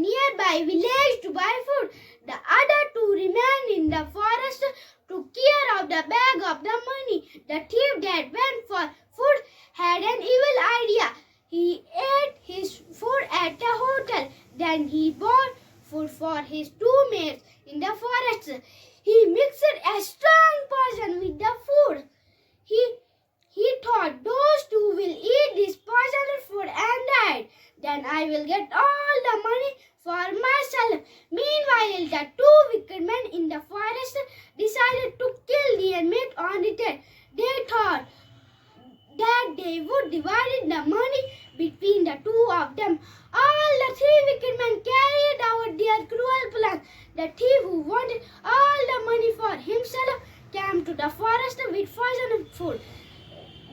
nearby village to buy food. The other two remained in the forest, took care of the bag of the money. The thief that went for food had an evil idea. He ate his food at a hotel. Then he bought food for his two mates in the forest. He mixed a strong poison with the food. He thought, those two will eat this poisoned food and died. Then I will get all the money for myself. Meanwhile, the two wicked men in the forest decided to kill the inmate on return. They thought that they would divide the money between the two of them. All the three wicked men carried out their cruel plan. The thief who wanted all the money for himself came to the forest with poisoned food.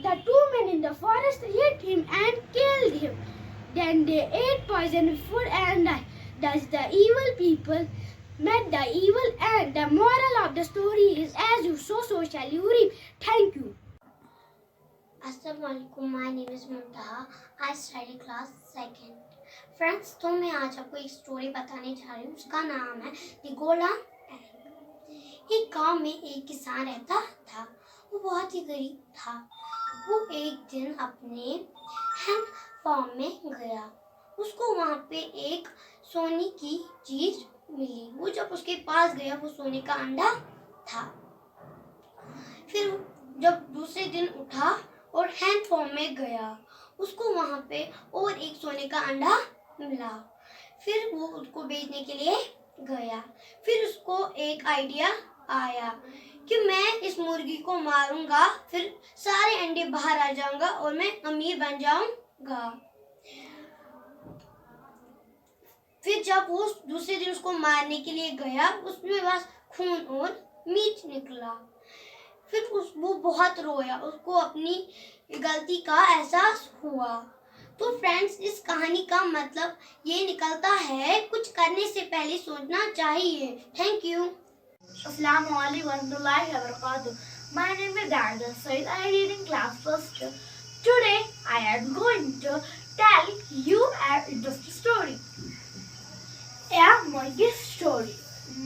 The two men in the forest hit him and killed him. Then they ate poisoned food and died. Thus the evil people met the evil end. The moral of the story is, as you sow, so shall you reap. Thank you. Assalamualaikum, my name is Muntaha. I study class 2nd. Friends, तो मैं आज आपको एक story बताने जा रही हूँ. उसका नाम है द गोल्डन एग. एक गांव में एक किसान रहता था. वो बहुत ही गरीब था. वो एक दिन अपने हैंड फार्म में गया. उसको वहाँ पे एक सोने की चीज मिली. वो जब उसके पास गया, वो सोने का अंडा था. फिर जब दूसरे दिन उठा और हैंड फॉर्म में गया, उसको वहाँ पे और एक सोने का अंडा मिला. फिर वो उसको बेचने के लिए गया. फिर उसको एक आइडिया आया कि मैं इस मुर्गी को मारूंगा, फिर सारे अंडे बाहर आ जाऊंगा और मैं अमीर बन जाऊंगा. फिर जब वो दूसरे दिन उसको मारने के लिए गया, उसमें बस खून और मीट निकला. फिर वो बहुत रोया. उसको अपनी गलती का एहसास हुआ. तो फ्रेंड्स, इस कहानी का मतलब ये निकलता है, कुछ करने से पहले सोचना चाहिए. Thank you. Assalamu alaikum warahmatullahi wabarakatuh. My name is Dada Said. I read in class first. Today I am going to tell you an interesting story. A monkey story.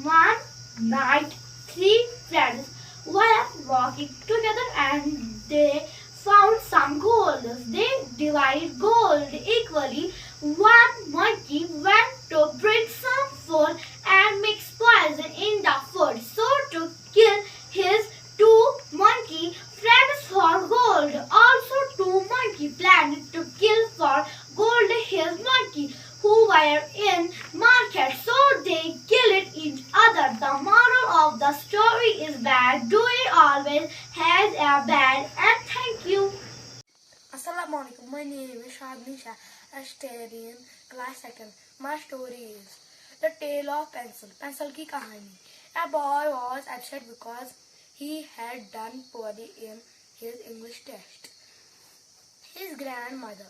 One night, three friends were walking together and they found some gold. They divided gold equally. One monkey went to bring some food and mix poison in the food, so to kill his two monkey friends for gold. Also, two monkey planned to kill for gold his monkey who were in market, so they killed each other. The moral of the story is bad doing always has a bad end. Thank you. Assalamu alaikum. My name is Shadnisha. I study in class 2nd. My story is The Tale of Pencil. Pencil की कहानी. A boy was upset because he had done poorly in his English test. His grandmother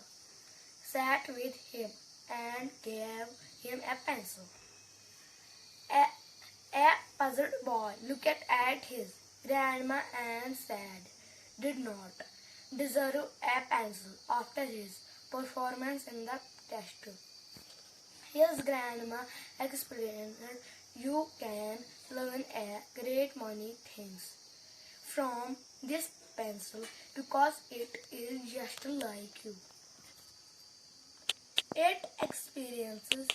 sat with him and gave him a pencil. A puzzled boy looked at his grandma and said, did not deserve a pencil after his performance in the test. His grandma explained, you can learn a great many things from this pencil because it is just like you. It experiences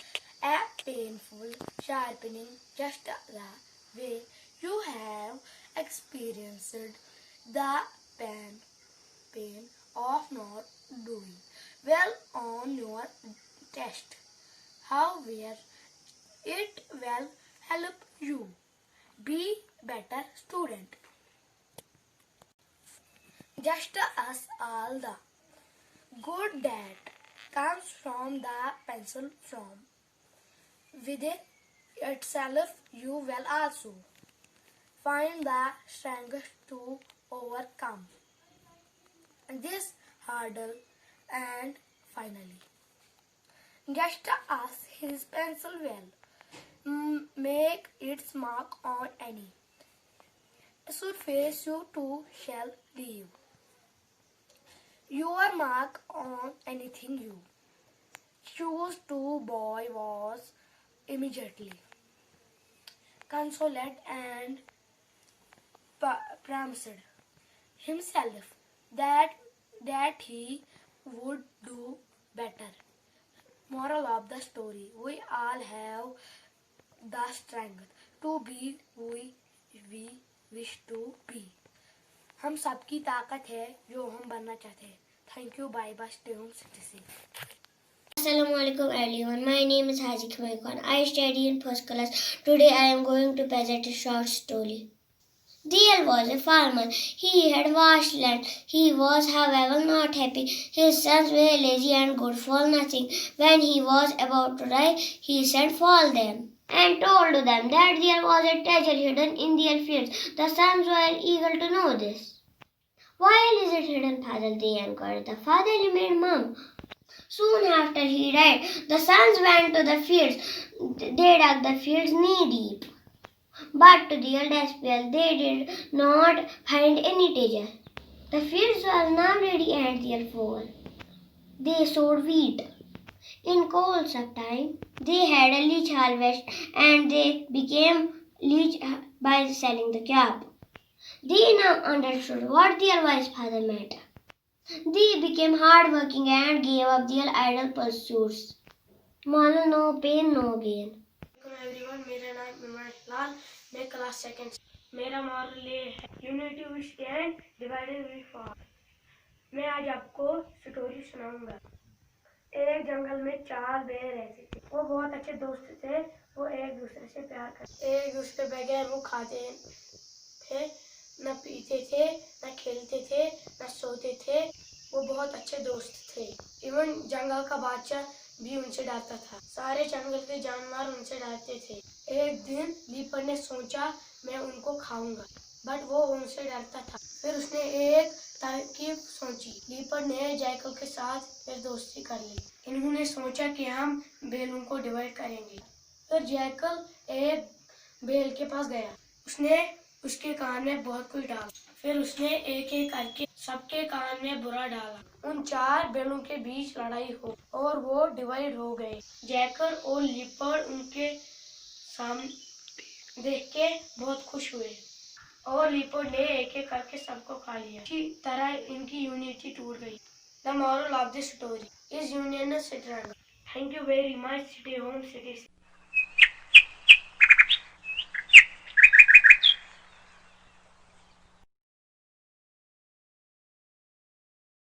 a painful sharpening just the way you have experienced the pain of not doing well on your test. However, it will help you be better student. Just as all the good that comes from the pencil from within itself, you will also find the strength to overcome this hurdle. And finally, just as his pencil will make its mark on any surface, you too shall leave your mark on anything you choose to. Boy was immediately. Consoled and promised himself that he would do better. Moral of the story: we all have the strength to be who we wish to be. हम सबकी ताकत है जो हम बनना चाहते हैं. Thank you. Bye bye. Stay home. Stay safe. Assalamualaikum everyone. My name is Haji Khan. I study in first class. Today I am going to present a short story. Deal was a farmer. He had vast land. He was, however, not happy. His sons were lazy and good for nothing. When he was about to die, he sent for them and told them that there was a treasure hidden in their fields. The sons were eager to know this. Why is it hidden, father? They inquired. The father remained mum. Soon after he died, the sons went to the fields. They dug the fields knee deep. But to their despair, they did not find any treasure. The fields were now ready and therefore they sowed wheat. In course of time, they had a rich harvest and they became rich by selling the crop. They now understood what their wise father meant. They became hardworking and gave up their idle pursuits. Moral: no pain, no gain. Welcome everyone. मेरा नाम इमरान लाल. मैं class second. मेरा moral ये है: unity we stand, divided we fall. मैं आज आपको story सुनाऊंगा. एक जंगल में 4 बेर रहते थे. वो बहुत अच्छे दोस्त थे. वो एक दूसरे से प्यार करते. एक दूसरे बगैर वो खाते थे, न पीते थे, न खेलते थे, न सोते थे. वो बहुत अच्छे दोस्त थे. इवन जंगल का बादशाह भी उनसे डरता था. सारे जंगल के जानवर उनसे डरते थे. एक दिन लीपर ने सोचा मैं उनको खाऊंगा, बट वो उनसे डरता था. फिर उसने एक तरकीब सोची. लीपर ने जैकल के साथ फिर दोस्ती कर ली. इन्होंने सोचा कि हम बेलों को डिवाइड करेंगे. फिर जैकल एक बेल के पास गया. उसने उसके कान में बहुत कुछ डाला. फिर उसने एक एक करके सबके कान में बुरा डाला. उन 4 बेलों के बीच लड़ाई हो और वो डिवाइड हो गए. जैकल और लीपर उनके सामने देख के बहुत खुश हुए और लीपर ने एक एक करके सबको खा लिया. इसी तरह इनकी यूनिटी टूट गई. The moral of the story is union strength. Thank you very much. Stay home, stay safe.